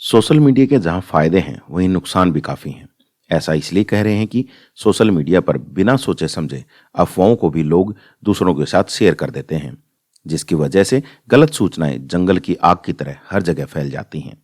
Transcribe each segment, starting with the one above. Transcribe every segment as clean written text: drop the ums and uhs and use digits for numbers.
Social media के जहां फायदे हैं वहीं नुकसान भी काफी हैं। ऐसा इसलिए कह रहे हैं कि सोशल मीडिया पर बिना सोचे समझे अफवाहों को भी लोग दूसरों के साथ शेयर कर देते हैं, जिसकी वजह से गलत सूचनाएं जंगल की आग की तरह हर जगह फैल जाती हैं।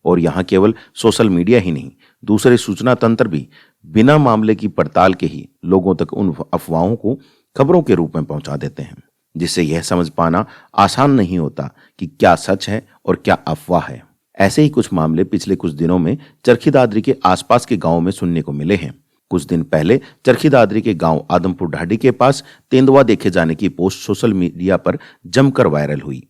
और यहाँ केवल सोशल मीडिया ही नहीं, दूसरे सूचना तंत्र भी बिना मामले की पड़ताल के ही लोगों तक उन अफवाहों को खबरों के रूप में पहुंचा देते हैं, जिससे यह समझ पाना आसान नहीं होता कि क्या सच है और क्या अफवाह है। ऐसे ही कुछ मामले पिछले कुछ दिनों में चरखी दादरी के आसपास के गांवों में सुनने को मिले हैं। कुछ दिन पहले चरखी दादरी के गांव आदमपुर ढाडी के पास तेंदुआ देखे जाने की पोस्ट सोशल मीडिया पर जमकर वायरल हुई,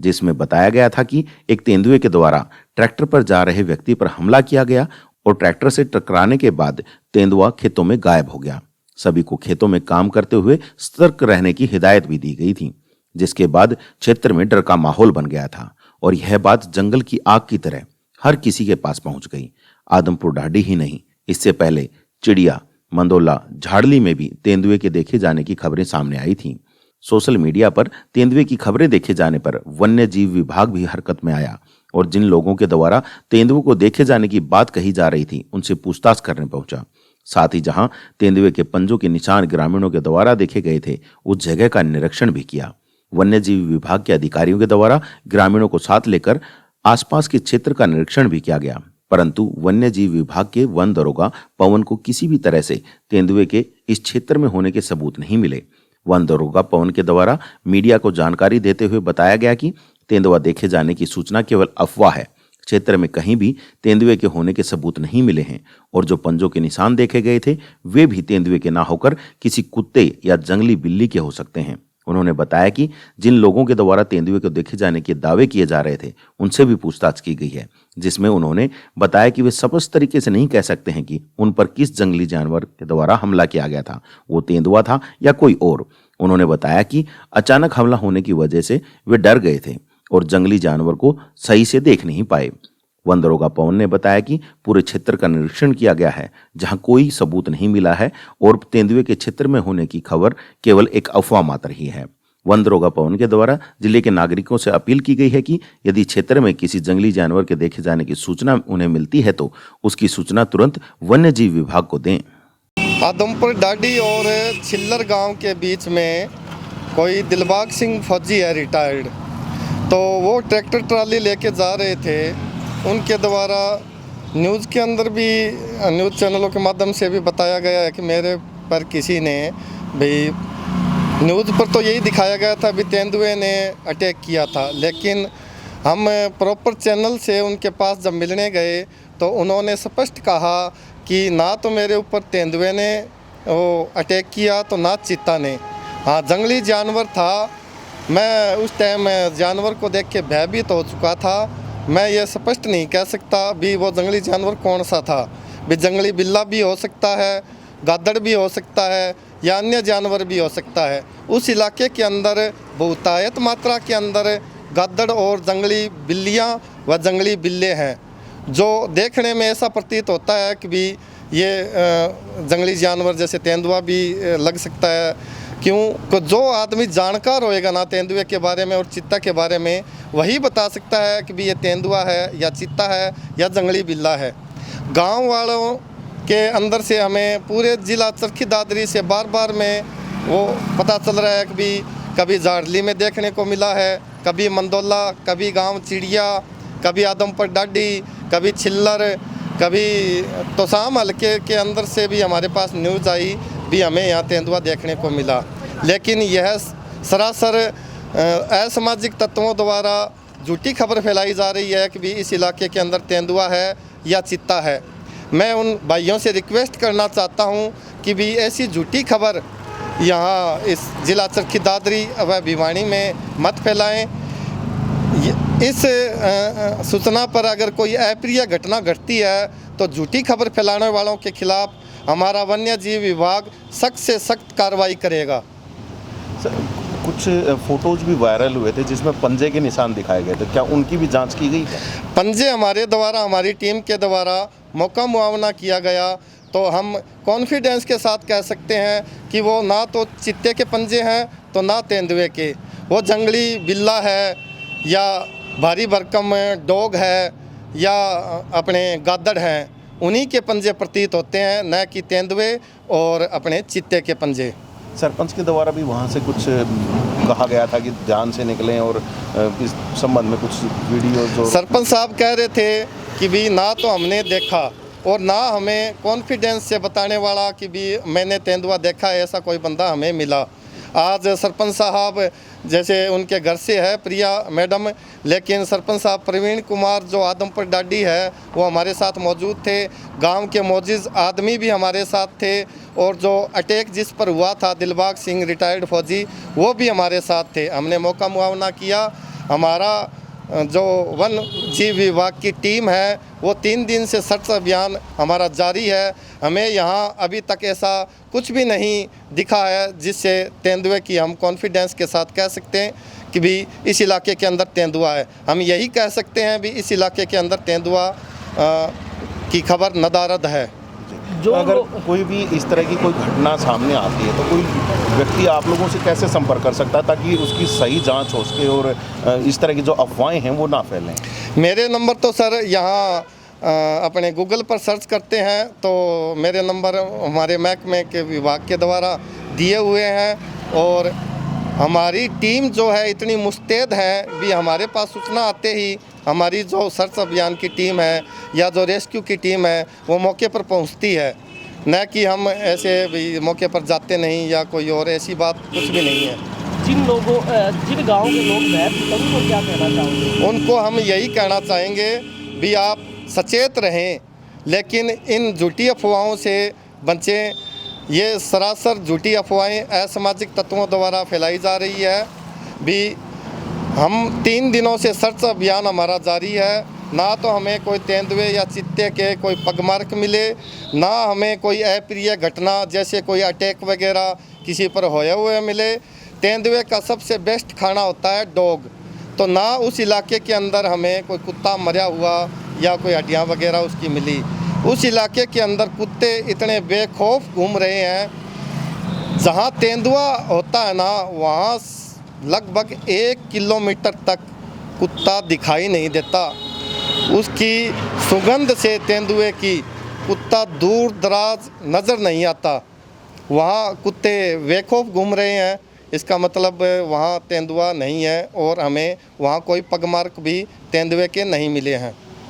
जिसमें बताया गया था कि एक तेंदुए के द्वारा ट्रैक्टर पर जा रहे व्यक्ति पर हमला किया गया और ट्रैक्टर से टकराने के बाद तेंदुआ खेतों में गायब हो गया। सभी को खेतों में काम करते हुए सतर्क रहने की हिदायत भी दी गई थी, जिसके बाद क्षेत्र में डर का माहौल बन गया था और यह बात जंगल की आग की तरह हर किसी के पास पहुंच गई। आदमपुर ढाडी ही नहीं, इससे पहले चिड़िया, मंदोला, झाड़ली में भी तेंदुए के देखे जाने की खबरें सामने आई थीं। सोशल मीडिया पर तेंदुए की खबरें देखे जाने पर वन्य जीव विभाग भी हरकत में आया और जिन लोगों के द्वारा तेंदुए को देखे जाने की बात कही जा रही थी उनसे पूछताछ करने पहुंचा। साथ ही जहां तेंदुए के पंजों के निशान ग्रामीणों के द्वारा देखे गए थे, उस जगह का निरीक्षण भी किया। वन्यजीव विभाग के अधिकारियों के द्वारा ग्रामीणों को साथ लेकर आसपास के क्षेत्र का निरीक्षण भी किया गया, परंतु वन्यजीव विभाग के वन दरोगा पवन को किसी भी तरह से तेंदुए के इस क्षेत्र में होने के सबूत नहीं मिले। वन दरोगा पवन के द्वारा मीडिया को जानकारी देते हुए बताया गया कि तेंदुआ देखे जाने की सूचना केवल अफवाह है। क्षेत्र में कहीं भी तेंदुए के होने के सबूत नहीं मिले हैं और जो पंजों के निशान देखे गए थे वे भी तेंदुए के ना होकर किसी कुत्ते या जंगली बिल्ली के हो सकते हैं। उन्होंने बताया कि जिन लोगों के द्वारा तेंदुए को देखे जाने के दावे किए जा रहे थे उनसे भी पूछताछ की गई है, जिसमें उन्होंने बताया कि वे स्पष्ट तरीके से नहीं कह सकते हैं कि उन पर किस जंगली जानवर के द्वारा हमला किया गया था, वो तेंदुआ था या कोई और। उन्होंने बताया कि अचानक हमला होने की वजह से वे डर गए थे और जंगली जानवर को सही से देख नहीं पाए। वन दरोगा पवन ने बताया कि पूरे क्षेत्र का निरीक्षण किया गया है, जहां कोई सबूत नहीं मिला है और तेंदुए के क्षेत्र में होने की खबर केवल एक अफवाह मात्र ही है। वन दरोगा पवन के द्वारा जिले के नागरिकों से अपील की गई है कि यदि क्षेत्र में किसी जंगली जानवर के देखे जाने की सूचना उन्हें मिलती है तो उसकी सूचना तुरंत वन्य जीव विभाग को दें। आदमपुर ढाडी और छिल्लर गांव के बीच में कोई दिलबाग सिंह फौजी है, रिटायर्ड, तो वो ट्रैक्टर ट्राली लेके जा रहे थे। उनके द्वारा न्यूज़ के अंदर भी, न्यूज़ चैनलों के माध्यम से भी बताया गया है कि मेरे पर किसी ने भाई, न्यूज़ पर तो यही दिखाया गया था भी तेंदुए ने अटैक किया था, लेकिन हम प्रॉपर चैनल से उनके पास जब मिलने गए तो उन्होंने स्पष्ट कहा कि ना तो मेरे ऊपर तेंदुए ने वो अटैक किया तो ना चीता ने। हाँ, जंगली जानवर था। मैं उस टाइम जानवर को देख के भयभीत हो चुका था। मैं ये स्पष्ट नहीं कह सकता भी वो जंगली जानवर कौन सा था। भी जंगली बिल्ला भी हो सकता है, गादड़ भी हो सकता है या अन्य जानवर भी हो सकता है। उस इलाके के अंदर बहुतायत मात्रा के अंदर गादड़ और जंगली बिल्लियाँ व जंगली बिल्ले हैं, जो देखने में ऐसा प्रतीत होता है कि भी ये जंगली जानवर जैसे तेंदुआ भी लग सकता है। क्यों? जो आदमी जानकार होएगा ना तेंदुए के बारे में और चीता के बारे में, वही बता सकता है कि भी ये तेंदुआ है या चीता है या जंगली बिल्ला है। गांव वालों के अंदर से हमें पूरे ज़िला चरखी दादरी से बार बार में वो पता चल रहा है कि भी कभी झाड़ली में देखने को मिला है, कभी मंदोला, कभी गांव चिड़िया, कभी आदमपुर ढाडी, कभी छिल्लर, कभी तोसाम हल्के के अंदर से भी हमारे पास न्यूज़ आई भी हमें यहाँ तेंदुआ देखने को मिला। लेकिन यह सरासर असामाजिक तत्वों द्वारा झूठी खबर फैलाई जा रही है कि भी इस इलाके के अंदर तेंदुआ है या चीता है। मैं उन भाइयों से रिक्वेस्ट करना चाहता हूँ कि भी ऐसी झूठी खबर यहाँ इस ज़िला चरखी दादरी व भिवानी में मत फैलाएं। इस सूचना पर अगर कोई अप्रिय घटना घटती है तो झूठी खबर फैलाने वालों के खिलाफ हमारा वन्य जीव विभाग सख्त से सख्त कार्रवाई करेगा। कुछ फोटोज भी वायरल हुए थे जिसमें पंजे के निशान दिखाए गए थे, क्या उनकी भी जांच की गई? पंजे हमारे द्वारा, हमारी टीम के द्वारा मौका मुआवना किया गया तो हम कॉन्फिडेंस के साथ कह सकते हैं कि वो ना तो चीते के पंजे हैं तो ना तेंदुए के। वो जंगली बिल्ला है या भारी भरकम डॉग है या अपने गादड़ हैं उन्हीं के पंजे प्रतीत होते हैं, न कि तेंदुए और अपने चीते के पंजे। सरपंच के द्वारा भी वहाँ से कुछ कहा गया था कि ध्यान से निकलें और इस संबंध में कुछ वीडियो जो सरपंच साहब कह रहे थे कि भी ना तो हमने देखा और ना हमें कॉन्फिडेंस से बताने वाला कि भी मैंने तेंदुआ देखा है, ऐसा कोई बंदा हमें मिला। आज सरपंच साहब जैसे उनके घर से है प्रिया मैडम, लेकिन सरपंच साहब प्रवीण कुमार जो आदमपुर डाडी है वो हमारे साथ मौजूद थे। गांव के मोजिज़ आदमी भी हमारे साथ थे और जो अटैक जिस पर हुआ था दिलबाग सिंह रिटायर्ड फौजी, वो भी हमारे साथ थे। हमने मौका मुआवना किया। हमारा जो वन जीव विभाग की टीम है वो 3 दिन से सर्च अभियान हमारा जारी है। हमें यहाँ अभी तक ऐसा कुछ भी नहीं दिखा है जिससे तेंदुए की हम कॉन्फिडेंस के साथ कह सकते हैं कि भी इस इलाके के अंदर तेंदुआ है। हम यही कह सकते हैं भी इस इलाके के अंदर तेंदुआ की खबर नदारद है। जो अगर कोई भी इस तरह की कोई घटना सामने आती है तो कोई व्यक्ति आप लोगों से कैसे संपर्क कर सकता है ताकि उसकी सही जांच हो सके और इस तरह की जो अफवाहें हैं वो ना फैलें? मेरे नंबर तो सर यहाँ अपने गूगल पर सर्च करते हैं तो मेरे नंबर हमारे महकमे के विभाग के द्वारा दिए हुए हैं और हमारी टीम जो है इतनी मुस्तैद है भी हमारे पास सूचना आते ही हमारी जो सर्च अभियान की टीम है या जो रेस्क्यू की टीम है वो मौके पर पहुंचती है, न कि हम ऐसे भी मौके पर जाते नहीं या कोई और ऐसी बात कुछ भी नहीं है। जिन गाँव के लोग हैं उनको क्या कहना चाहोगे? उनको हम यही कहना चाहेंगे भी आप सचेत रहें, लेकिन इन झूठी अफवाहों से बचें। ये सरासर झूठी अफवाहें असामाजिक तत्वों द्वारा फैलाई जा रही है। भी हम 3 दिनों से सर्च अभियान हमारा जारी है। ना तो हमें कोई तेंदुए या चीते के कोई पगमार्क मिले, ना हमें कोई अप्रिय घटना जैसे कोई अटैक वगैरह किसी पर होए हुए मिले। तेंदुए का सबसे बेस्ट खाना होता है डॉग, तो ना उस इलाके के अंदर हमें कोई कुत्ता मरा हुआ या कोई हड्डियाँ वगैरह उसकी मिली। उस इलाके के अंदर कुत्ते इतने बेखौफ घूम रहे हैं। जहाँ तेंदुआ होता है ना वहाँ लगभग 1 किलोमीटर तक कुत्ता दिखाई नहीं देता। उसकी सुगंध से तेंदुए की कुत्ता दूर दराज नज़र नहीं आता। वहाँ कुत्ते बेखौफ घूम रहे हैं, इसका मतलब वहाँ तेंदुआ नहीं है और हमें वहाँ कोई पगमार्क भी तेंदुए के नहीं मिले हैं।